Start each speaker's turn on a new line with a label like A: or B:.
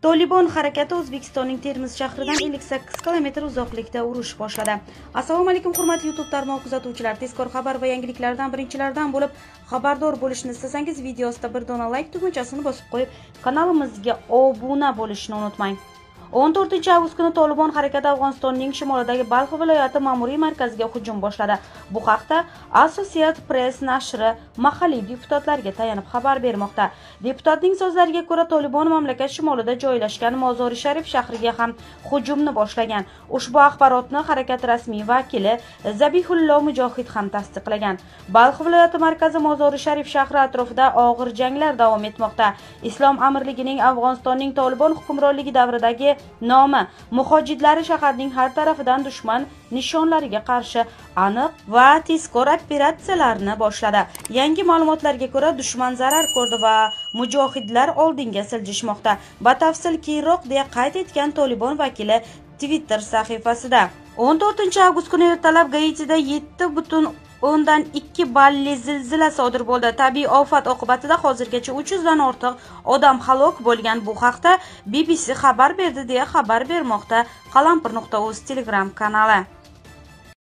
A: Tolibon harakati O'zbekistonning Termiz shahridan 58 km uzoqlikda urush boshladi. Assalomu alaykum hurmatli YouTube tarmog'i kuzatuvchilar. Tezkor xabar va yangiliklardan birinchilardan bo'lib xabardor bo'lishni istasangiz video ostida bir dona like tugmachasini bosib qo'yib, kanalimizga obuna bo'lishni unutmang. 14 avgust kuni Tolibon harakati Afg'onistonning shimolidagi Balx viloyati ma'muriy markaziga hujum boshladi. Bu haqda Associated Press nashri mahalliy deputatlarga tayanib xabar bermoqda. Deputatning so'zlariga ko'ra, Tolibon mamlakat shimolida joylashgan Mozori Sharif shahriga ham hujumni boshlagan. Ushbu axborotni harakat rasmiy vakili Zabihullo Mujohid ham tasdiqlagan. Balx viloyati markazi Mozori Sharif shahri atrofida og'ir janglar davom etmoqda. Islom Amirligining Afg'onistonning Tolibon hukmronligi davridagi nomi muhojirlari shaharning har tarafidan dushman nishonlariga qarshi aniq va tezkor operatsiyalarni boshladi. Yangi ma'lumotlarga ko'ra, dushman zarar ko'rdi va mujohidlar oldinga siljishmoqda. Batafsil keyinroq deya qayd etgan Tolibon vakili Twitter sahifasida. 14 avgust kuni ertalab Gaitida 7,2 balli zilzila sodir bo'ldi. Tabiiy ofat oqibatida hozirgacha 300 dan ortiq odam halok bo'lgan. Bu haqda BBC xabar berdi deya xabar bermoqda Qalampir.uz Telegram kanali.